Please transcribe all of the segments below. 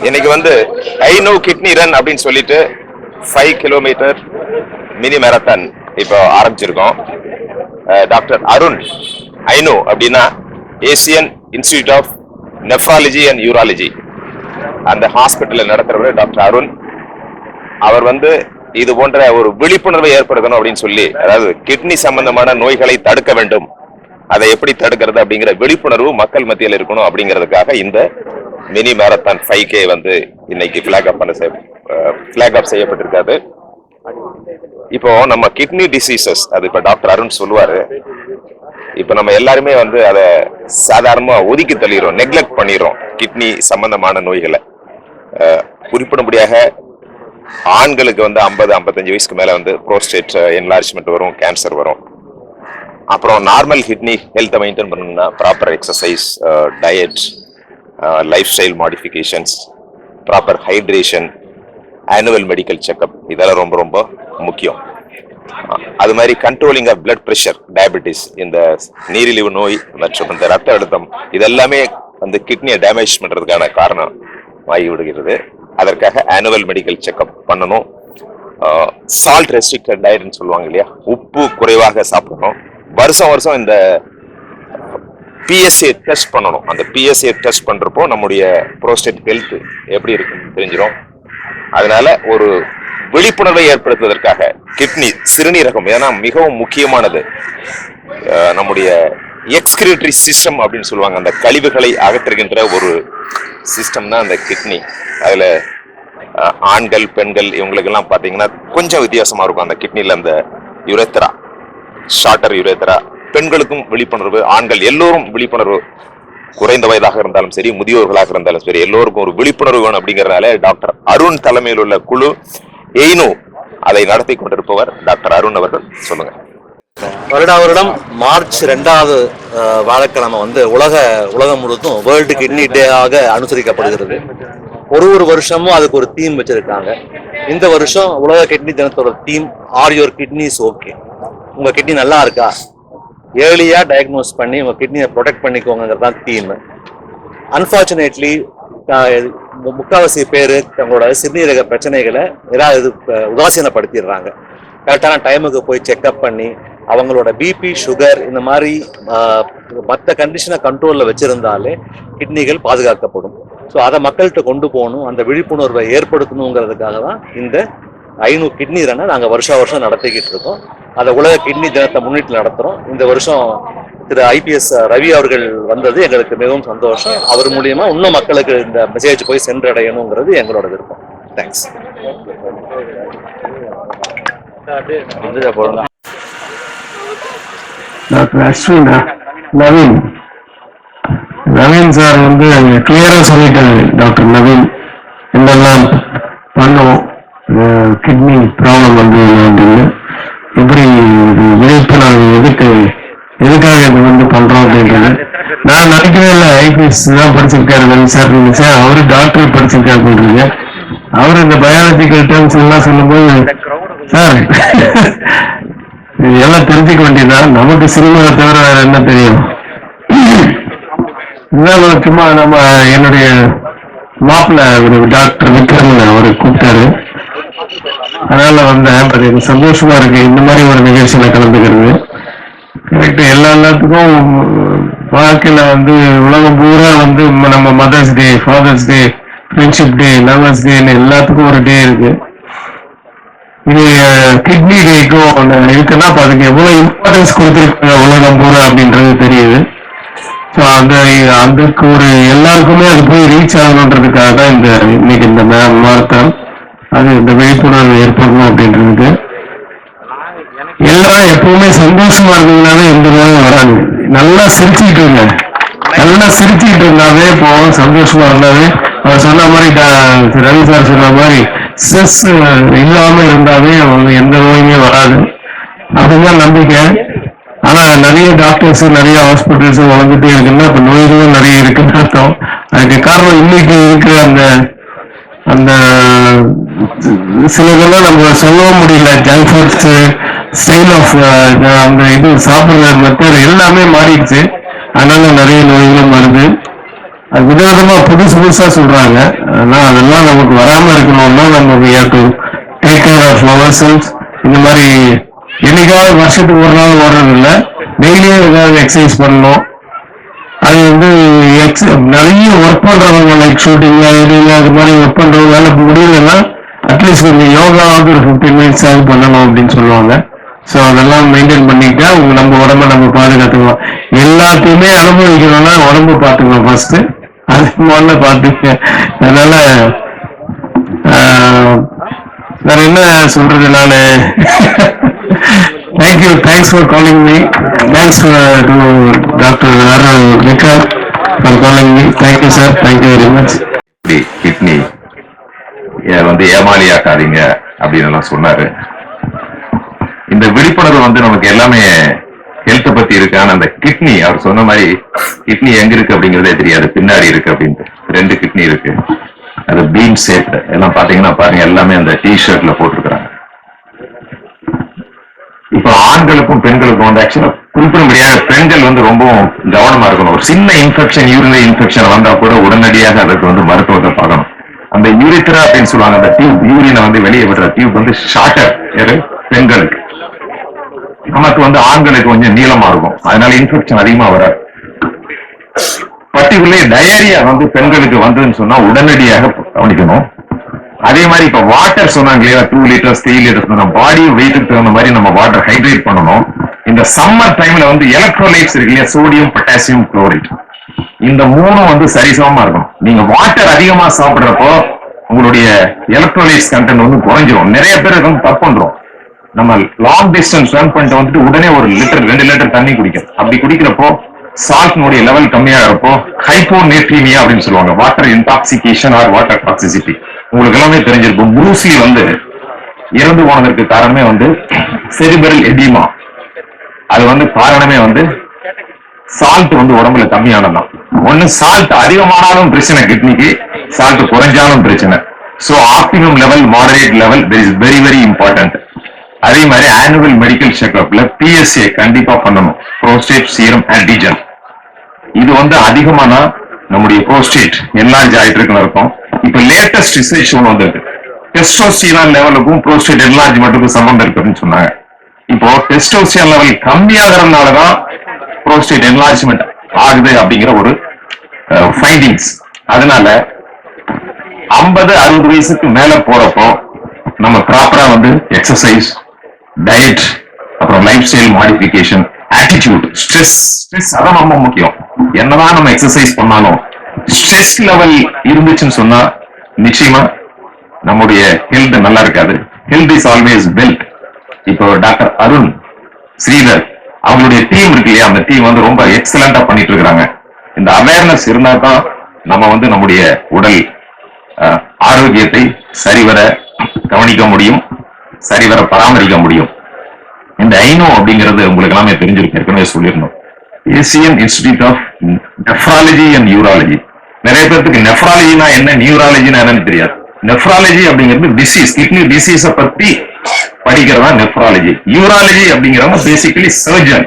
இன்னைக்கு வந்து I know kidney run அப்படின்னு சொல்லிட்டு 5 கிலோமீட்டர் மினி மேரத்தான் இப்போ ஆரம்பிச்சிருக்கோம். டாக்டர் அருண் ஐநோ அப்படின்னா Asian institute of nephrology and urology அந்த ஹாஸ்பிட்டலில் நடத்துறவர் டாக்டர் அருண். அவர் வந்து இது போன்ற ஒரு விழிப்புணர்வை ஏற்படுத்தணும் அப்படின்னு சொல்லி, அதாவது கிட்னி சம்பந்தமான நோய்களை தடுக்க வேண்டும், அதை எப்படி தடுக்கிறது அப்படிங்கிற விழிப்புணர்வு மக்கள் மத்தியில் இருக்கணும் அப்படிங்கிறதுக்காக இந்த மினி மேரத்தான் 5K வந்து இன்னைக்கு பிளாக் ஆஃப் செய்யப்பட்டிருக்காது. இப்போ நம்ம கிட்னி டிசீசஸ், அது இப்ப டாக்டர் அருண் சொல்லுவாரு, இப்ப நம்ம எல்லாருமே வந்து அதை சாதாரணமா ஒதுக்கி தள்ளிடுறோம், நெக்லெக்ட் பண்ணிடுறோம் கிட்னி சம்பந்தமான நோய்களை. குறிப்பிடும்படியாக ஆண்களுக்கு வந்து 50-55 வயசுக்கு மேல வந்து புரோஸ்டேட் என்லார்ஜ்மெண்ட் வரும், கேன்சர் வரும். அப்புறம் நார்மல் கிட்னி ஹெல்த்தை மெயின்டைன் பண்ணணும்னா proper exercise, diet, life style modifications, proper hydration, annual medical checkup, இதெல்லாம் ரொம்ப ரொம்ப முக்கியம். அது மாதிரி controlling of blood pressure, diabetes, இந்த நீரிழிவு நோய் மற்றும் இந்த ரத்த அழுத்தம், இதெல்லாமே வந்து கிட்னியை டேமேஜ் பண்றதுக்கான காரணம் ஆகி விடுகிறது. அதற்காக ஆனுவல் மெடிக்கல் செக்அப் பண்ணணும். சால்ட் ரெஸ்ட்ரிக்டட் டயட்னு சொல்லுவாங்க இல்லையா, உப்பு குறைவாக சாப்பிடணும். வருஷம் வருஷம் இந்த PSA டெஸ்ட் பண்ணணும். அந்த PSA டெஸ்ட் பண்றப்போ நம்முடைய புரோஸ்டேட் ஹெல்த் எப்படி இருக்குன்னு தெரிஞ்சிடும். அதனால ஒரு விழிப்புணர்வை ஏற்படுத்துவதற்காக கிட்னி, சிறுநீரகம், ஏன்னா மிகவும் முக்கியமானது. நம்முடைய எக்ஸ்கிரீட்டரி சிஸ்டம் அப்படின்னு சொல்லுவாங்க, அந்த கழிவுகளை அகற்றுகின்ற ஒரு சிஸ்டம் தான் அந்த கிட்னி. அதுல ஆண்கள் பெண்கள் இவங்களுக்கெல்லாம் பார்த்தீங்கன்னா கொஞ்சம் வித்தியாசமா இருக்கும். அந்த கிட்னில அந்த யுரேத்ரா, ஷார்ட்டர் யுரேத்ரா, பெண்களுக்கும் விழிப்புணர்வு, ஆண்கள் எல்லோரும் விழிப்புணர்வு, குறைந்த வயதாக இருந்தாலும் சரி, முதியோர்களாக இருந்தாலும் சரி, எல்லோருக்கும் ஒரு விழிப்புணர்வு வேணும். அப்படிங்கறதுனால டாக்டர் அருண் தலைமையில் உள்ள குழு எய்னோ அதை நடத்தி கொண்டிருப்பவர் டாக்டர் அருண் அவர்கள். சொல்லுங்க. வருடம் மார்ச் 2வது வாரக்கிழமை வந்து உலகம் முழுவதும் வேர்ல்டு கிட்னி டே ஆக அனுசரிக்கப்படுகிறது. ஒரு வருஷமும் அதுக்கு ஒரு தீம் வச்சிருக்காங்க. இந்த வருஷம் உலக கிட்னி தினத்தோட theme are your kidneys okay. உங்க கிட்னி நல்லா இருக்கா, ஏர்லியா டயக்னோஸ் பண்ணி உங்க கிட்னியை ப்ரொடெக்ட் பண்ணிக்கோங்கிறது தான் தீம். அன்பார்ச்சுனேட்லி முக்கால்வாசி பேர் தங்களோட சிறுநீரக பிரச்சனைகளை ஏதாவது உதாசீனப்படுத்திடுறாங்க. கரெக்டான டைமுக்கு போய் செக்அப் பண்ணி அவங்களோட பிபி, சுகர், இந்த மாதிரி மற்ற கண்டிஷனை கண்ட்ரோலில் வச்சிருந்தாலே கிட்னிகள் பாதுகாக்கப்படும். ஸோ அதை மக்கள்கிட்ட கொண்டு போகணும், அந்த விழிப்புணர்வை ஏற்படுத்தணுங்கிறதுக்காக தான் இந்த 500 கிட்னி ரன்னை நாங்கள் வருஷம் நடத்திக்கிட்டு இருக்கோம். அதை உலக கிட்னி தினத்தை முன்னிட்டு நடத்துகிறோம். இந்த வருஷம் திரு IPS ரவி அவர்கள் வந்தது எங்களுக்கு மிகவும் சந்தோஷம். அவர் மூலியமா இன்னும் மக்களுக்கு இந்த மெசேஜ் போய் சென்றடையணுங்கிறது எங்களோட விருப்பம். தேங்க்ஸ். டாக்டர் அஸ்வினா நவீன் சார் வந்து கிளியரா சொல்லிட்டாரு. டாக்டர் நவீன் என்னெல்லாம் பண்ணுவோம், கிட்னி ப்ராப்ளம் வந்து அப்படின்னு எப்படி விழிப்புணர்வு எதுக்காக இது வந்து பண்றோம் அப்படின்றது நான் நினைக்கவே இல்லை. IPS தான் படிச்சிருக்காரு சார், நினைச்சேன் அவரு டாக்டர் படிச்சிருக்காரு அப்படின்றீங்க. அவரு இந்த பயாலஜிக்கல் டேர்ம்ஸ் எல்லாம் சொல்லும்போது சார் எல்லாம் தெரிஞ்சுக்க வேண்டியதுதான், நமக்கு சினிமாவை தவிர வேற என்ன தெரியும். இருந்தாலும் சும்மா நம்ம என்னுடைய மாப்பிள்ள ஒரு டாக்டர் விக்ரமன் அவரு கூப்பிட்டாரு, அதனால வந்தேன். எனக்கு சந்தோஷமா இருக்கு இந்த மாதிரி ஒரு நிகழ்ச்சியில கலந்துக்கிறது. கரெக்ட். எல்லாத்துக்கும் வாழ்க்கையில வந்து உலகம் பூரா வந்து நம்ம மதர்ஸ் டே, ஃபாதர்ஸ் டே, ஃப்ரெண்ட்ஷிப் டே, லவர்ஸ் டேன்னு எல்லாத்துக்கும் ஒரு டே இருக்கு. இது கிட்னி டேக்கும் இருக்குன்னா பாருங்க எவ்வளவு இம்பார்ட்டன்ஸ் கொடுத்துருக்காங்க உலகம் பூரா அப்படின்றது தெரியுது. ஸோ அதுக்கு ஒரு எல்லாருக்குமே அது போய் ரீச் ஆகணுன்றதுக்காக தான் இன்னைக்கு இந்த மாரத்தான், அது இந்த விழிப்புணர்வு ஏற்படணும் அப்படின்றது. எல்லாம் எப்பவுமே சந்தோஷமா இருந்ததுனால எந்த நோயும் வராது. நல்லா சிரிச்சுக்கிட்டு இருந்தாவே போவோம், சந்தோஷமா இருந்தாவே. அவர் சொன்ன மாதிரி ரவி சார் சொன்ன மாதிரி ஸ்ட்ரெஸ் இல்லாம இருந்தாவே அவங்க எந்த நோயுமே வராது. அதுதான் நம்பிக்கை. ஆனா நிறைய டாக்டர்ஸ், நிறைய ஹாஸ்பிட்டல்ஸ் வளர்ந்துட்டே இருக்குன்னா இப்ப நோய்களும் நிறைய இருக்குன்னு அர்த்தம். அதுக்கு காரணம் இன்னைக்கு இருக்கிற அந்த சிலதெல்லாம் நம்ம சொல்லவும் முடியல. ஜங்க் ஃபுட்ஸ், ஸ்டைல் ஆஃப் அந்த இது சாப்பிடுற மெத்தட் எல்லாமே மாறிடுச்சு. அதனால நிறைய நோய்களும் வருது. அது விதவிதமா புதுசா சொல்றாங்க. ஆனா அதெல்லாம் நமக்கு வராம இருக்கணும்னா நம்ம we have to take care of ourselves. இந்த மாதிரி என்னைக்காவது வருஷத்துக்கு ஒரு நாள் ஓடுறது இல்லை, டெய்லியும் ஏதாவது எக்ஸசைஸ் பண்ணணும். அது வந்து நிறைய ஒர்க் பண்றவங்க லைக் ஷூட்டிங் அது மாதிரி ஒர்க் பண்றவங்க வேலை முடியலன்னா அட்லீஸ்ட் கொஞ்சம் யோகாவது ஒரு 15 minutes ஆகுது பண்ணணும் அப்படின்னு சொல்லுவாங்க. ஸோ அதெல்லாம் மெயின்டைன் பண்ணிக்கிட்டா நம்ம உடம்ப நம்ம பாதுகாத்துக்கலாம். எல்லாத்தையுமே அனுபவிக்கணும்னா உடம்பு பார்த்துக்கலாம் ஃபர்ஸ்ட், அது முதல்ல பார்த்துக்க. அதனால வேற என்ன சொல்றது நானு. Thanks for calling me. Thanks to doctor Vikram for calling me. Thank you sir, thank you very much. Kidney வந்து ஏமாலியாக்காதீங்க அப்படின்னு எல்லாம் சொன்னாரு. இந்த விழிப்புணர்வு வந்து நமக்கு எல்லாமே ஹெல்த் பத்தி இருக்கு. ஆனா அந்த கிட்னி அவர் சொன்ன மாதிரி கிட்னி எங்க இருக்கு அப்படிங்கறதே தெரியாது, பின்னாடி இருக்கு அப்படின்ட்டு. 2 கிட்னி இருக்கு, அது பீம் ஷேப் எல்லாம் பாத்தீங்கன்னா பாருங்க, எல்லாமே அந்த டி-ஷர்ட்ல போட்டிருக்கிறாங்க. இப்போ ஆண்களுக்கும் பெண்களுக்கும் வந்து ஆக்சுவலா குறிப்பிட முடியாத, பெண்கள் வந்து ரொம்ப கவனமா இருக்கணும். ஒரு சின்ன இன்ஃபெக்ஷன், யூரினரி இன்ஃபெக்ஷன் வந்தா கூட உடனடியாக அதுக்கு வந்து மருத்துவத்தை பார்க்கணும். அந்த யூரித்ரா அப்படின்னு சொல்லுவாங்க, அந்த டியூப், யூரினை வந்து வெளியே விடுற டியூப் வந்து ஷார்ட்டர் பெண்களுக்கு. நமக்கு வந்து ஆண்களுக்கு கொஞ்சம் நீளமா இருக்கும், அதனால இன்ஃபெக்ஷன் அதிகமா வராது. பர்டிகுலர்லி டயரியா வந்து பெண்களுக்கு வந்ததுன்னு சொன்னா உடனடியாக கவனிக்கணும். அதே மாதிரி இப்ப வாட்டர் சொன்னாங்க இல்லையா, 2 liters 3 liters, நம்ம பாடி வெயிட்டுக்கு தகுந்த மாதிரி நம்ம வாட்டர் ஹைட்ரேட் பண்ணணும். இந்த சம்மர் டைம்ல வந்து எலக்ட்ரோலைட்ஸ் இருக்கு இல்லையா, சோடியம், பொட்டாசியம், குளோரைட், இந்த 3 வந்து சரிசமமா இருக்கணும். நீங்க வாட்டர் அதிகமா சாப்பிடுறப்போ உங்களுடைய எலக்ட்ரோலைட்ஸ் கண்டென்ட் வந்து குறைஞ்சிரும். நிறைய பேர் வந்து தப்பு பண்றோம். நம்ம லாங் டிஸ்டன்ஸ் ரன் பண்ணிட்டு வந்துட்டு உடனே 1 லிட்டர் 2 லிட்டர் தண்ணி குடிக்கணும். அப்படி குடிக்கிறப்போ சால்ட்னுடைய லெவல் கம்மியாகிறப்போ ஹைப்போநேட்ரீமியா அப்படின்னு சொல்லுவாங்க, water intoxication or water toxicity. உங்களுக்கு எல்லாமே தெரிஞ்சிருக்கும். ப்ரூஸ்லி வந்து இறந்து போனதற்கு காரணமே வந்து செரிபரல் எடிமா. அது வந்து காரணமே வந்து சால்ட் வந்து உடம்புல கம்மியானதான். ஒண்ணு சால்ட் அதிகமானாலும் பிரச்சனை கிட்னிக்கு, சால்ட் குறைஞ்சாலும் பிரச்சனை. So optimum level, moderate level is very very important. அதே மாதிரி ஆனுவல் மெடிக்கல் செக்அப்ல PSA கண்டிப்பா பண்ணணும், புரோஸ்டேட் சீரம் ஆன்டிஜன். இது வந்து அதிகமானா நம்முடைய புரோஸ்டேட் என்லார்ஜ் ஆயிட்டு இருக்குன்னு இருக்கும். இப்ப லேட்டஸ்ட் ரிசர்ச் ஒன்று வந்திருக்கு, டெஸ்டோஸ்டிரான் லெவலுக்கும் புரோஸ்டேட் என்லார்ஜ்மெண்ட்டுக்கும் சம்பந்தம் இருக்குன்னு சொன்னாங்க. இப்போ டெஸ்டோஸ்டிரான் லெவல் கம்மியாகிறதுனாலதான் புரோஸ்டேட் என்லார்ஜ்மெண்ட் ஆகுது அப்படிங்கிற ஒரு ஃபைண்டிங்ஸ். அதனால 50-60 வயசுக்கு மேல போறப்போ நம்ம ப்ராப்பரா வந்து எக்ஸசைஸ், டயட், அப்புறம் life style modification, attitude, stress அதான் ரொம்ப முக்கியம். என்னதான் நம்ம எக்ஸசைஸ் பண்ணாலும் ஸ்ட்ரெஸ் லெவல் இருந்துச்சுன்னு சொன்னா நிச்சயமா நம்முடைய ஹெல்த் நல்லா இருக்காது. Health is always wealth. இப்போ டாக்டர் அருண், ஸ்ரீதர் அவங்களுடைய டீம் இருக்கு இல்லையா, அந்த டீம் வந்து ரொம்ப எக்ஸலண்டா பண்ணிட்டு இருக்காங்க. இந்த அவேர்னஸ் இருந்தா தான் நம்ம வந்து நம்முடைய உடல் ஆரோக்கியத்தை சரிவர கவனிக்க முடியும், சரிவர பராமரிக்க முடியும். இந்த ஐனோ அப்படிங்கிறது உங்களுக்கு எல்லாமே தெரிஞ்சிருக்கு, ஏற்கனவே சொல்லியிருந்தோம். Asian institute of nephrology and urology. நிறைய பேருக்கு நெஃப்ராலஜினா என்ன, நியூராலஜினா என்னன்னு தெரியாது. நெஃப்ராலஜி அப்படிங்கிறது டிசீஸ், கிட்னி டிசீஸ பத்தி படிக்கிறதா நெஃப்ராலஜி. யூராலஜி அப்படிங்கிறவங்க பேசிக்கலி சர்ஜன்.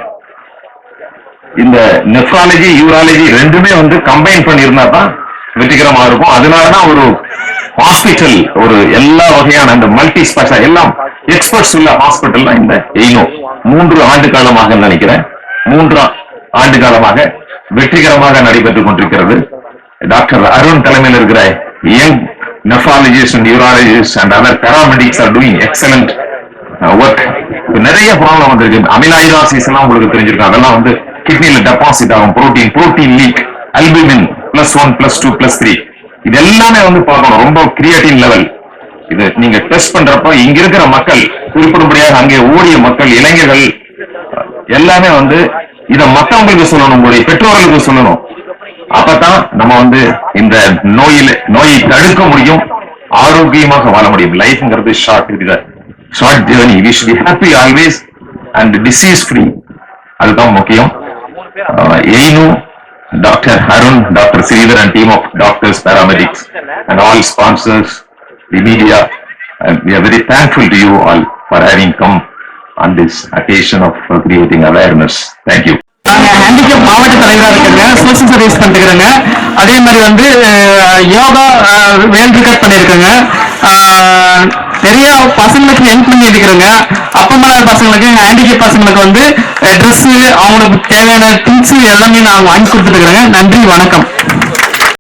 இந்த நெஃப்ராலஜி யூராலஜி ரெண்டுமே வந்து கம்பைன் பண்ணியிருந்தா தான் வெற்றிகரமா இருக்கும். அதனாலதான் ஒரு ஹாஸ்பிட்டல், ஒரு எல்லா வகையான அந்த மல்டி ஸ்பெஷல் எல்லாம் எக்ஸ்பர்ட்ஸ் உள்ள ஹாஸ்பிட்டல் தான் இந்த எய்னோ. 3 ஆண்டு காலமாக நினைக்கிறேன், 3 ஆண்டு காலமாக வெற்றிகரமாக நடைபெற்றுக் கொண்டிருக்கிறது. டாக்டர் அருண் தலைமையில் இருக்கிற young nephrologists and urologists and other paramedics are doing excellent work. நிறைய ப்ராப்ளம் வந்திருக்கு. அமிலாய்டாசிஸ் எல்லாம் உங்களுக்கு தெரிஞ்சிருக்கும், அதெல்லாம் வந்து கிட்னில டெபாசிட் ஆகும். புரோட்டீன் லீக், அல்புமின் +1 +2 +3, இது எல்லாமே வந்து பார்க்கணும். ரொம்ப கிரியேட்டின் லெவல் இது நீங்க டெஸ்ட் பண்றப்ப இங்க இருக்கிற மக்கள், குறிப்பிடும்படியாக அங்கே ஓடிய மக்கள், இளைஞர்கள் எல்லாமே வந்து இத மத்தவங்களுக்கு சொல்லணும், உங்களுடைய பெற்றோர்களுக்கு சொல்லணும். அப்பதான் நம்ம வந்து இந்த நோயை தடுக்க முடியும், ஆரோக்கியமாக வாழ முடியும். லைஃப்ங்கிறது short journey. We should be happy always and disease free. அதுதான் முக்கியம். எய்னோ, Dr. Arun, Dr. Sridhar and team of doctors, paramedics and all sponsors, the media, and we are very thankful to you all for having come on this occasion of creating awareness. Thank you. Handicap மாவட்ட தலைவராக இருக்கிறேங்க, social service பண்ணிக்கிறேங்க. அதே மாதிரி வந்து yoga world record பண்ணியிருக்கேங்க. நிறைய பசங்களுக்கு help பண்ணி இருக்கிறேங்க. அப்பமலாத பசங்களுக்கு, ஹேண்டிகேப் பசங்களுக்கு வந்து ட்ரெஸ், அவங்களுக்கு தேவையான திங்ஸ் எல்லாமே நான் வாங்கி கொடுத்துட்டு இருக்கிறேங்க. நன்றி, வணக்கம்.